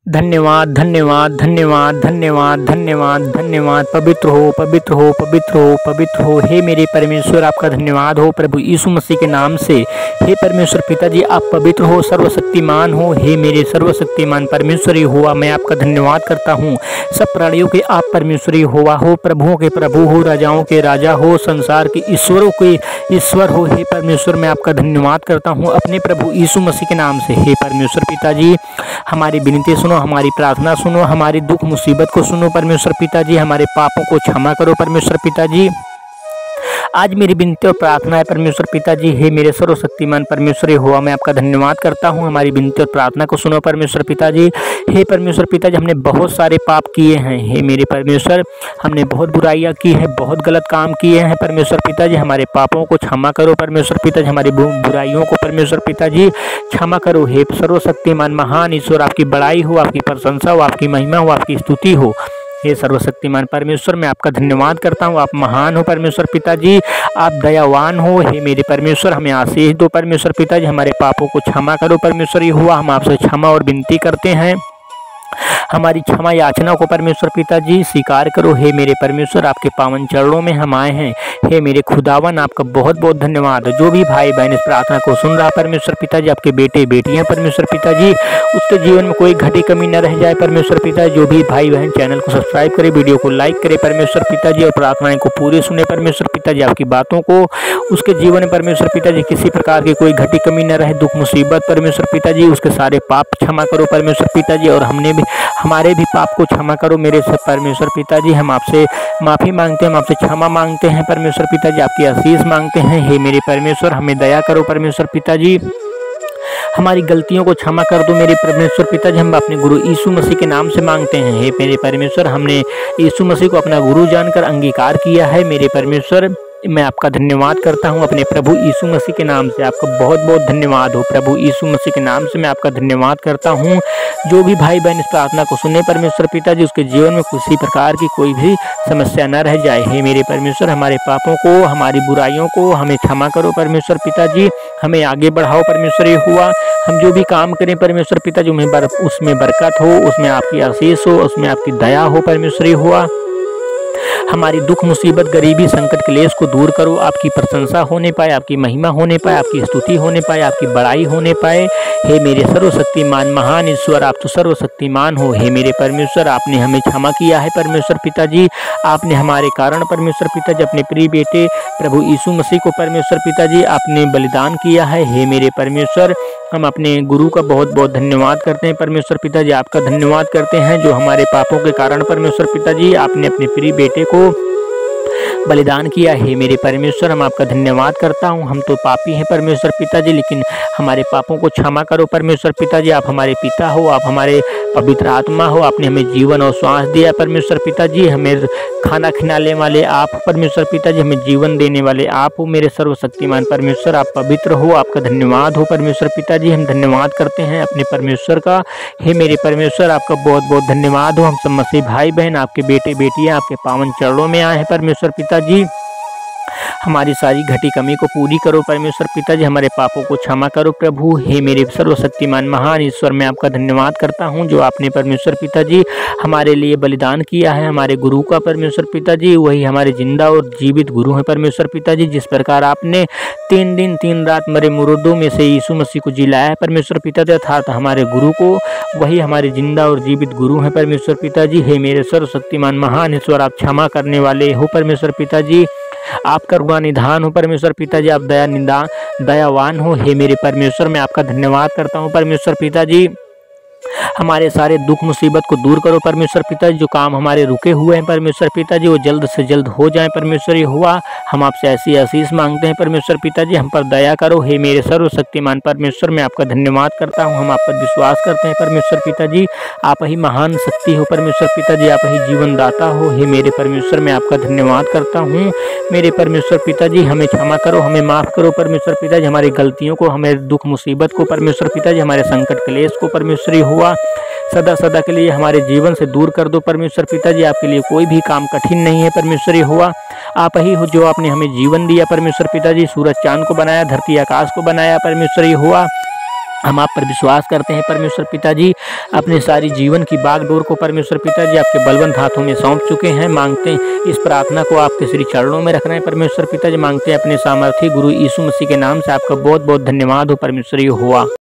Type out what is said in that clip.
धन्यवाद धन्यवाद धन्यवाद धन्यवाद धन्यवाद धन्यवाद। पवित्र हो पवित्र हो पवित्र हो पवित्र हो। हे मेरे परमेश्वर, आपका धन्यवाद हो प्रभु यीशु मसीह के नाम से। हे परमेश्वर पिताजी, आप पवित्र हो, सर्वशक्तिमान हो। हे मेरे सर्वशक्तिमान परमेश्वर यहोवा, मैं आपका धन्यवाद करता हूँ। सब प्राणियों के आप परमेश्वर यहोवा हो, प्रभुओं के प्रभु हो, राजाओं के राजा हो, संसार के ईश्वरों के ईश्वर हो। हे परमेश्वर, मैं आपका धन्यवाद करता हूँ अपने प्रभु यीशु मसीह के नाम से। हे परमेश्वर पिताजी, हमारी विनती सुनो, हमारी प्रार्थना सुनो, हमारी दुख मुसीबत को सुनो परमेश्वर पिताजी। हमारे पापों को क्षमा करो परमेश्वर पिताजी। आज मेरी विनती और प्रार्थना है परमेश्वर पिताजी। हे मेरे सर्वशक्तिमान परमेश्वर यहोवा, मैं आपका धन्यवाद करता हूँ। हमारी विनती और प्रार्थना को सुनो परमेश्वर पिताजी। हे परमेश्वर पिताजी, हमने बहुत सारे पाप किए हैं। हे मेरे परमेश्वर, हमने बहुत बुराइयाँ की हैं, बहुत गलत काम किए हैं परमेश्वर पिताजी। हमारे पापों को क्षमा करो परमेश्वर पिताजी, हमारी बुराइयों को परमेश्वर पिताजी क्षमा करो। हे सर्वशक्तिमान महान ईश्वर, आपकी बड़ाई हो, आपकी प्रशंसा हो, आपकी महिमा हो, आपकी स्तुति हो। हे सर्वशक्तिमान परमेश्वर, मैं आपका धन्यवाद करता हूँ। आप महान हो परमेश्वर पिताजी, आप दयावान हो। हे मेरे परमेश्वर, हमें आशीष दो परमेश्वर पिताजी, हमारे पापों को क्षमा करो परमेश्वर यहोवा। हम आपसे क्षमा और विनती करते हैं, हमारी क्षमा याचना को परमेश्वर पिताजी स्वीकार करो। हे मेरे परमेश्वर, आपके पावन चरणों में हम आए हैं। हे मेरे खुदावन, आपका बहुत बहुत धन्यवाद। जो भी भाई बहन इस प्रार्थना को सुन रहा परमेश्वर पिताजी, आपके बेटे बेटियां परमेश्वर पिताजी, उसके जीवन में कोई घटी कमी न रह जाए परमेश्वर पिताजी। जो भी भाई बहन चैनल को सब्सक्राइब करे, वीडियो को लाइक करे परमेश्वर पिताजी, और प्रार्थनाएं को पूरी सुने परमेश्वर पिताजी। आपकी बातों को उसके जीवन में परमेश्वर पिताजी किसी प्रकार की कोई घटी कमी न रहे, दुख मुसीबत परमेश्वर पिताजी, उसके सारे पाप क्षमा करो परमेश्वर पिताजी, और हमारे भी पाप को क्षमा करो मेरे सब परमेश्वर पिताजी। हम आपसे माफ़ी मांगते हैं, हम आपसे क्षमा मांगते हैं परमेश्वर पिताजी, आपकी आशीष मांगते हैं। हे मेरे परमेश्वर, हमें दया करो परमेश्वर पिताजी, हमारी गलतियों को क्षमा कर दो मेरे परमेश्वर पिताजी। हम अपने गुरु यीशु मसीह के नाम से मांगते हैं। हे मेरे परमेश्वर, हमने यीशु मसीह को अपना गुरु जानकर अंगीकार किया है मेरे परमेश्वर। मैं आपका धन्यवाद करता हूं अपने प्रभु यीशु मसीह के नाम से। आपका बहुत बहुत धन्यवाद हो प्रभु यीशु मसीह के नाम से, मैं आपका धन्यवाद करता हूं। जो भी भाई बहन इस प्रार्थना को सुने परमेश्वर पिताजी, उसके जीवन में किसी प्रकार की कोई भी समस्या न रह जाए। हे मेरे परमेश्वर, हमारे पापों को, हमारी बुराइयों को हमें क्षमा करो परमेश्वर पिताजी, हमें आगे बढ़ाओ परमेश्वर यहोवा। हम जो भी काम करें परमेश्वर पिताजी, उसमें बरकत हो, उसमें आपकी आशीष हो, उसमें आपकी दया हो परमेश्वर यहोवा। हमारी दुख मुसीबत, गरीबी, संकट, क्लेश को दूर करो। आपकी प्रशंसा होने पाए, आपकी महिमा होने पाए, आपकी स्तुति होने पाए, आपकी बड़ाई होने पाए। हे मेरे सर्वशक्तिमान महान ईश्वर, आप तो सर्वशक्तिमान हो। हे मेरे परमेश्वर, आपने हमें क्षमा किया है परमेश्वर पिताजी, आपने हमारे कारण परमेश्वर पिताजी अपने प्रिय बेटे प्रभु यीशु मसीह को परमेश्वर पिताजी आपने बलिदान किया है। हे मेरे परमेश्वर, हम अपने गुरु का बहुत बहुत धन्यवाद करते हैं परमेश्वर पिताजी, आपका धन्यवाद करते हैं जो हमारे पापों के कारण परमेश्वर पिताजी आपने अपने प्रिय बेटे को बलिदान किया। है मेरे परमेश्वर, हम आपका धन्यवाद करता हूँ। हम तो पापी हैं परमेश्वर पिताजी, लेकिन हमारे पापों को क्षमा करो परमेश्वर पिताजी। आप हमारे पिता हो, आप हमारे पवित्र आत्मा हो, आपने हमें जीवन और श्वास दिया परमेश्वर पिताजी। हमें खाना खिलाने वाले आप परमेश्वर पिताजी, हमें जीवन देने वाले आप हो मेरे सर्वशक्तिमान परमेश्वर। आप पवित्र हो, आपका धन्यवाद हो परमेश्वर पिताजी। हम धन्यवाद करते हैं अपने परमेश्वर का। हे मेरे परमेश्वर, आपका बहुत बहुत धन्यवाद हो। हम सब मसीह भाई बहन, आपके बेटे बेटियां आपके पावन चरणों में आए हैं परमेश्वर पिताजी। हमारी सारी घटी कमी को पूरी करो परमेश्वर पिताजी, हमारे पापों को क्षमा करो प्रभु। हे मेरे सर्वशक्तिमान महान ईश्वर, मैं आपका धन्यवाद करता हूं जो आपने परमेश्वर पिताजी हमारे लिए बलिदान किया है, हमारे गुरु का परमेश्वर पिताजी। वही हमारे जिंदा और जीवित गुरु हैं परमेश्वर पिताजी। जिस प्रकार आपने 3 दिन 3 रात मरे मुर्दों में से यीशु मसीह को जिलाया है परमेश्वर पिताजी, अर्थात हमारे गुरु को, वही हमारे जिंदा और जीवित गुरु हैं परमेश्वर पिताजी। हे मेरे सर्वशक्तिमान महान ईश्वर, आप क्षमा करने वाले हो परमेश्वर पिताजी, आप करुणा निधान हो परमेश्वर पिताजी, आप दयावान हो। हे मेरे परमेश्वर, मैं आपका धन्यवाद करता हूँ परमेश्वर पिताजी। हमारे सारे दुख मुसीबत को दूर करो परमेश्वर पिताजी। जो काम हमारे रुके हुए हैं परमेश्वर पिताजी, वो जल्द से जल्द हो जाए परमेश्वर यहोवा। हम आपसे ऐसी आशीष मांगते हैं परमेश्वर पिताजी, हम पर दया करो। हे मेरे सर्वशक्तिमान परमेश्वर, मैं आपका धन्यवाद करता हूँ। हम आप पर विश्वास करते हैं परमेश्वर पिताजी, आप ही महान शक्ति हो परमेश्वर पिताजी, आप ही जीवन दाता हो। हे मेरे परमेश्वर, मैं आपका धन्यवाद करता हूँ। मेरे परमेश्वर पिताजी, हमें क्षमा करो, हमें माफ़ करो परमेश्वर पिताजी, हमारी गलतियों को, हमारे दुख मुसीबत को परमेश्वर पिताजी, हमारे संकट क्लेश को परमेश्वर यहोवा सदा सदा के लिए हमारे जीवन से दूर कर दो परमेश्वर पिताजी। आपके लिए कोई भी काम कठिन नहीं है परमेश्वर यहोवा। आप ही हो जो आपने हमें जीवन दिया परमेश्वर पिताजी, सूरज चांद को बनाया, धरती आकाश को बनाया परमेश्वर यहोवा। हम आप पर विश्वास करते हैं परमेश्वर पिताजी। अपने सारी जीवन की बागडोर को परमेश्वर पिताजी आपके बलवंत हाथों में सौंप चुके हैं। मांगते हैं इस प्रार्थना को आपके श्री चरणों में रखना है परमेश्वर पिताजी। मांगते हैं अपने सामर्थी गुरु यीशु मसीह के नाम से। आपका बहुत बहुत धन्यवाद हो परमेश्वर यहोवा।